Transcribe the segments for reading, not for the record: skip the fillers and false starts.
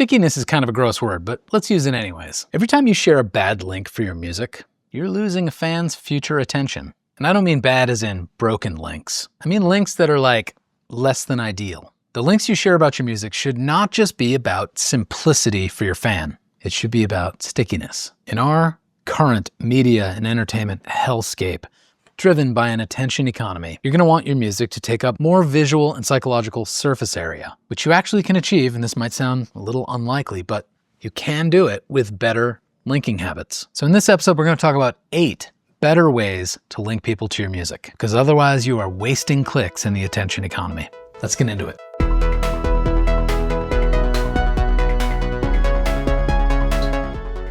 Stickiness is kind of a gross word, but let's use it anyways. Every time you share a bad link for your music, you're losing a fan's future attention. And I don't mean bad as in broken links. I mean links that are like less than ideal. The links you share about your music should not just be about simplicity for your fan. It should be about stickiness. In our current media and entertainment hellscape, driven by an attention economy, you're going to want your music to take up more visual and psychological surface area, which you actually can achieve, and this might sound a little unlikely, but you can do it with better linking habits. So in this episode, we're going to talk about 8 better ways to link people to your music, because otherwise you are wasting clicks in the attention economy. Let's get into it.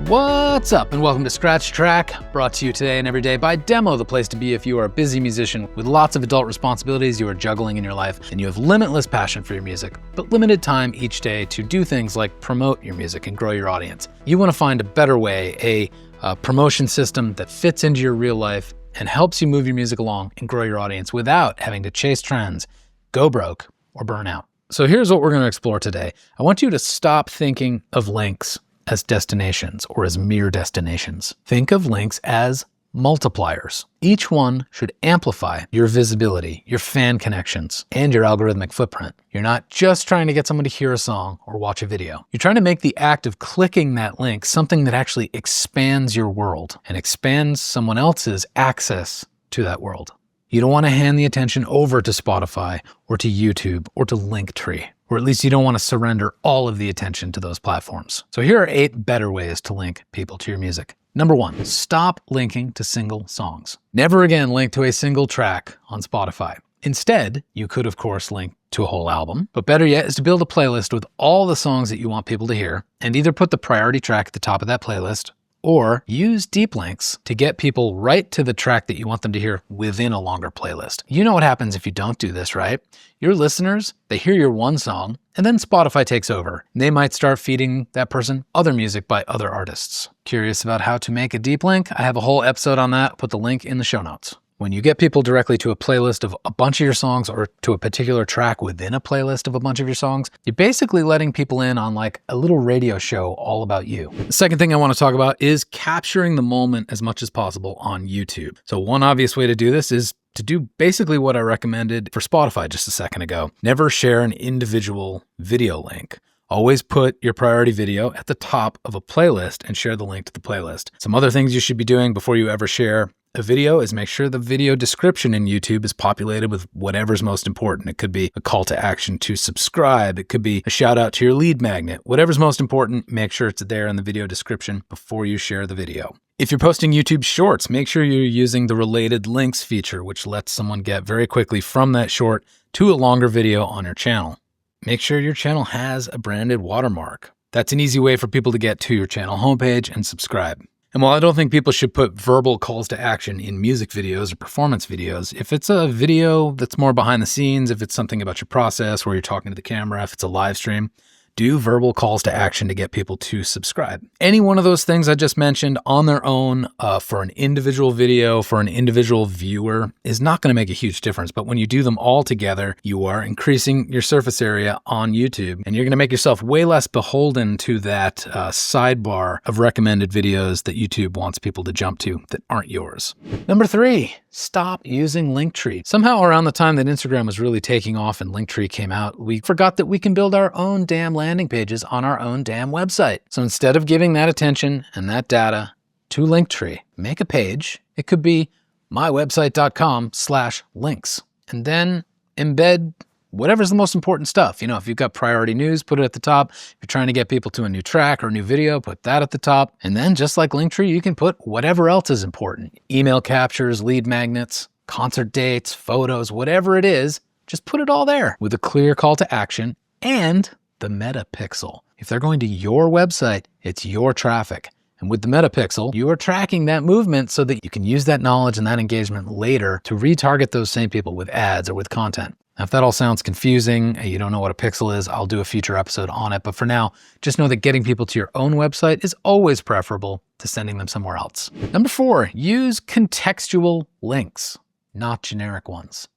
What's up, and welcome to Scratch Track, brought to you today and every day by Demo, the place to be if you are a busy musician with lots of adult responsibilities you are juggling in your life, and you have limitless passion for your music, but limited time each day to do things like promote your music and grow your audience. You want to find a better way, a promotion system that fits into your real life and helps you move your music along and grow your audience without having to chase trends, go broke, or burn out. So here's what we're going to explore today. I want you to stop thinking of links as destinations or as mere destinations. Think of links as multipliers. Each one should amplify your visibility, your fan connections, and your algorithmic footprint. You're not just trying to get someone to hear a song or watch a video. You're trying to make the act of clicking that link something that actually expands your world and expands someone else's access to that world. You don't want to hand the attention over to Spotify or to YouTube or to Linktree, or at least you don't want to surrender all of the attention to those platforms. So here are 8 better ways to link people to your music. Number 1, stop linking to single songs. Never again link to a single track on Spotify. Instead, you could of course link to a whole album, but better yet is to build a playlist with all the songs that you want people to hear and either put the priority track at the top of that playlist or use deep links to get people right to the track that you want them to hear within a longer playlist. You know what happens if you don't do this, right? Your listeners, they hear your one song, and then Spotify takes over. They might start feeding that person other music by other artists. Curious about how to make a deep link? I have a whole episode on that. Put the link in the show notes. When you get people directly to a playlist of a bunch of your songs or to a particular track within a playlist of a bunch of your songs, you're basically letting people in on like a little radio show all about you. The second thing I want to talk about is capturing the moment as much as possible on YouTube. So one obvious way to do this is to do basically what I recommended for Spotify just a second ago. Never share an individual video link. Always put your priority video at the top of a playlist and share the link to the playlist. Some other things you should be doing before you ever share a video is make sure the video description in YouTube is populated with whatever's most important. It could be a call to action to subscribe. It could be a shout out to your lead magnet. Whatever's most important, make sure it's there in the video description before you share the video. If you're posting YouTube shorts, make sure you're using the related links feature, which lets someone get very quickly from that short to a longer video on your channel. Make sure your channel has a branded watermark. That's an easy way for people to get to your channel homepage and subscribe. And while I don't think people should put verbal calls to action in music videos or performance videos, if it's a video that's more behind the scenes, if it's something about your process where you're talking to the camera, if it's a live stream, do verbal calls to action to get people to subscribe. Any one of those things I just mentioned on their own for an individual video, for an individual viewer, is not going to make a huge difference. But when you do them all together, you are increasing your surface area on YouTube, and you're going to make yourself way less beholden to that sidebar of recommended videos that YouTube wants people to jump to that aren't yours. Number 3, stop using Linktree. Somehow around the time that Instagram was really taking off and Linktree came out, we forgot that we can build our own damn landing pages on our own damn website. So instead of giving that attention and that data to Linktree, make a page. It could be mywebsite.com/links, and then embed whatever's the most important stuff. You know, if you've got priority news, put it at the top. If you're trying to get people to a new track or a new video, put that at the top. And then just like Linktree, you can put whatever else is important. Email captures, lead magnets, concert dates, photos, whatever it is, just put it all there with a clear call to action and the meta pixel. If they're going to your website, it's your traffic. And with the meta pixel, you are tracking that movement so that you can use that knowledge and that engagement later to retarget those same people with ads or with content. Now, if that all sounds confusing, you don't know what a pixel is, I'll do a future episode on it. But for now, just know that getting people to your own website is always preferable to sending them somewhere else. Number 4, use contextual links, not generic ones.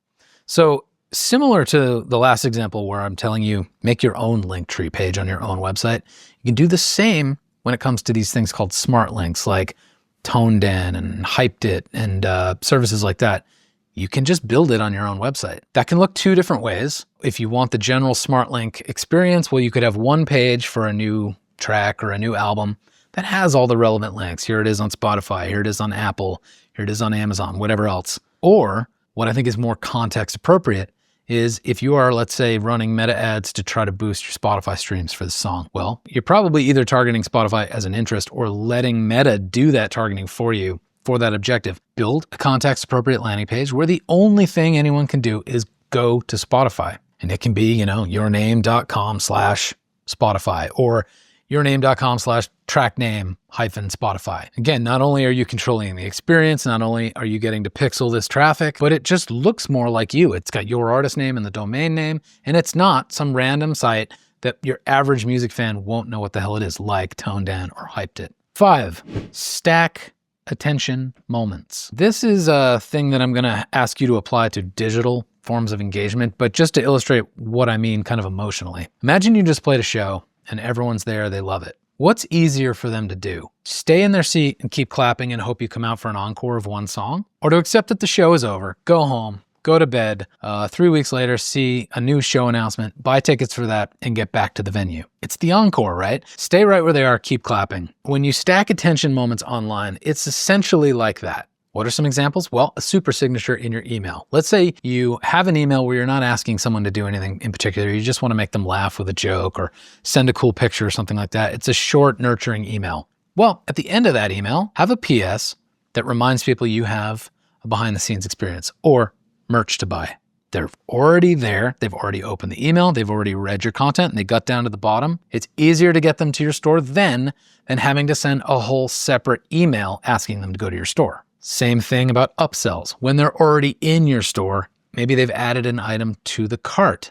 So Similar to the last example where I'm telling you, make your own Linktree page on your own website, you can do the same when it comes to these things called smart links like ToneDen and Hyped It and services like that. You can just build it on your own website. That can look two different ways. If you want the general smart link experience, well, you could have one page for a new track or a new album that has all the relevant links. Here it is on Spotify, here it is on Apple, here it is on Amazon, whatever else. Or what I think is more context appropriate is if you are, let's say, running meta ads to try to boost your Spotify streams for the song. Well, you're probably either targeting Spotify as an interest or letting Meta do that targeting for you for that objective. Build a context appropriate landing page where the only thing anyone can do is go to Spotify. And it can be, yourname.com/Spotify or yourname.com/trackname-Spotify. Again, not only are you controlling the experience, not only are you getting to pixel this traffic, but it just looks more like you. It's got your artist name and the domain name, and it's not some random site that your average music fan won't know what the hell it is, like ToneDen or Hyped It. 5, stack attention moments. This is a thing that I'm going to ask you to apply to digital forms of engagement, but just to illustrate what I mean kind of emotionally. Imagine you just played a show and everyone's there, they love it. What's easier for them to do? Stay in their seat and keep clapping and hope you come out for an encore of one song? Or to accept that the show is over, go home, go to bed, 3 weeks later, see a new show announcement, buy tickets for that, and get back to the venue? It's the encore, right? Stay right where they are, keep clapping. When you stack attention moments online, it's essentially like that. What are some examples? Well, a super signature in your email. Let's say you have an email where you're not asking someone to do anything in particular. You just want to make them laugh with a joke or send a cool picture or something like that. It's a short, nurturing email. Well, at the end of that email, have a PS that reminds people you have a behind the scenes experience or merch to buy. They're already there. They've already opened the email. They've already read your content and they got down to the bottom. It's easier to get them to your store then than having to send a whole separate email asking them to go to your store. Same thing about upsells. When they're already in your store, maybe they've added an item to the cart.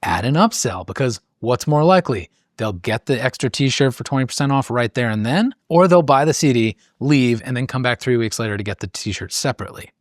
Add an upsell, because what's more likely? They'll get the extra t-shirt for 20% off right there and then, or they'll buy the CD, leave, and then come back 3 weeks later to get the t-shirt separately.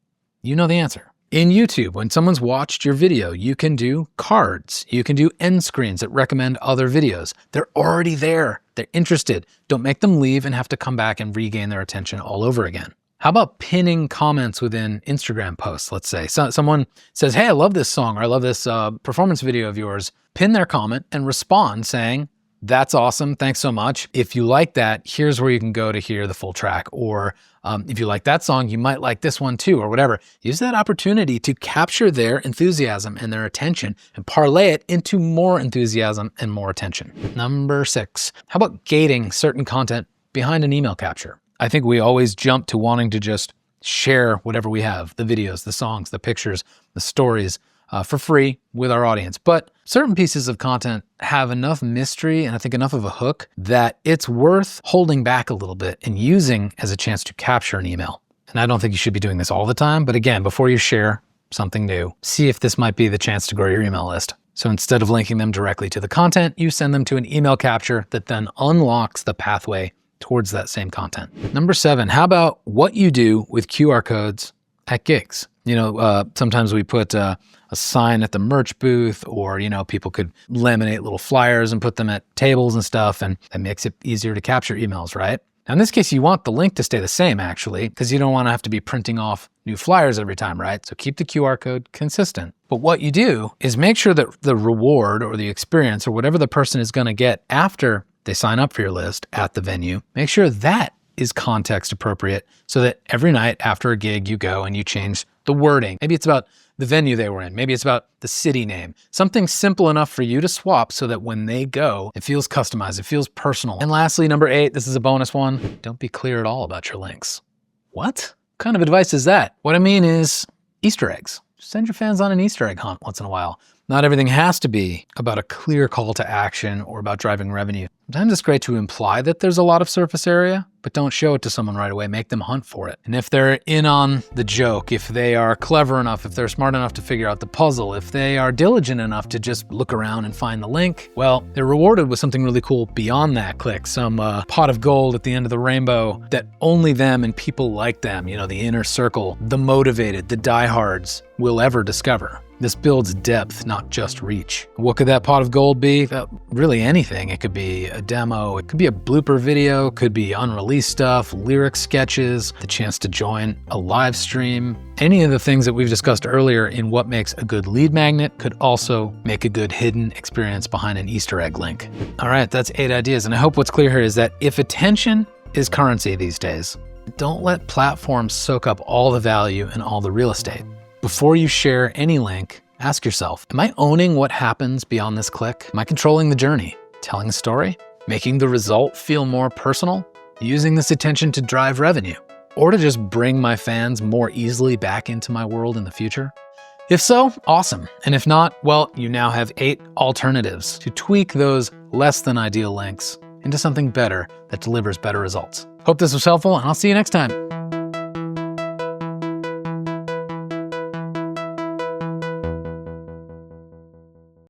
You know the answer. In YouTube, when someone's watched your video, you can do cards. You can do end screens that recommend other videos. They're already there. They're interested. Don't make them leave and have to come back and regain their attention all over again. How about pinning comments within Instagram posts, let's say? Someone says, hey, I love this song, or I love this performance video of yours. Pin their comment and respond saying, that's awesome, thanks so much. If you like that, here's where you can go to hear the full track. Or if you like that song, you might like this one too, or whatever. Use that opportunity to capture their enthusiasm and their attention and parlay it into more enthusiasm and more attention. Number 6, how about gating certain content behind an email capture? I think we always jump to wanting to just share whatever we have, the videos, the songs, the pictures, the stories, for free with our audience. But certain pieces of content have enough mystery and I think enough of a hook that it's worth holding back a little bit and using as a chance to capture an email. And I don't think you should be doing this all the time, but again, before you share something new, see if this might be the chance to grow your email list. So instead of linking them directly to the content, you send them to an email capture that then unlocks the pathway towards that same content. Number 7, how about what you do with QR codes at gigs? Sometimes we put a sign at the merch booth, or, people could laminate little flyers and put them at tables and stuff, and that makes it easier to capture emails, right? Now, in this case, you want the link to stay the same, actually, because you don't want to have to be printing off new flyers every time, right? So keep the QR code consistent. But what you do is make sure that the reward or the experience or whatever the person is going to get after they sign up for your list at the venue, make sure that is context appropriate so that every night after a gig you go and you change the wording. Maybe it's about the venue they were in. Maybe it's about the city name. Something simple enough for you to swap so that when they go, it feels customized, it feels personal. And lastly, number 8, this is a bonus one. Don't be clear at all about your links. What kind of advice is that? What I mean is Easter eggs. Send your fans on an Easter egg hunt once in a while. Not everything has to be about a clear call to action or about driving revenue. Sometimes it's great to imply that there's a lot of surface area, but don't show it to someone right away. Make them hunt for it. And if they're in on the joke, if they are clever enough, if they're smart enough to figure out the puzzle, if they are diligent enough to just look around and find the link, well, they're rewarded with something really cool beyond that click, some pot of gold at the end of the rainbow that only them and people like them, the inner circle, the motivated, the diehards will ever discover. This builds depth, not just reach. What could that pot of gold be? Really anything. It could be a demo, it could be a blooper video, could be unreleased stuff, lyric sketches, the chance to join a live stream. Any of the things that we've discussed earlier in what makes a good lead magnet could also make a good hidden experience behind an Easter egg link. All right, that's 8 ideas. And I hope what's clear here is that if attention is currency these days, don't let platforms soak up all the value and all the real estate. Before you share any link, ask yourself, am I owning what happens beyond this click? Am I controlling the journey? Telling a story? Making the result feel more personal? Using this attention to drive revenue? Or to just bring my fans more easily back into my world in the future? If so, awesome. And if not, well, you now have 8 alternatives to tweak those less than ideal links into something better that delivers better results. Hope this was helpful, and I'll see you next time.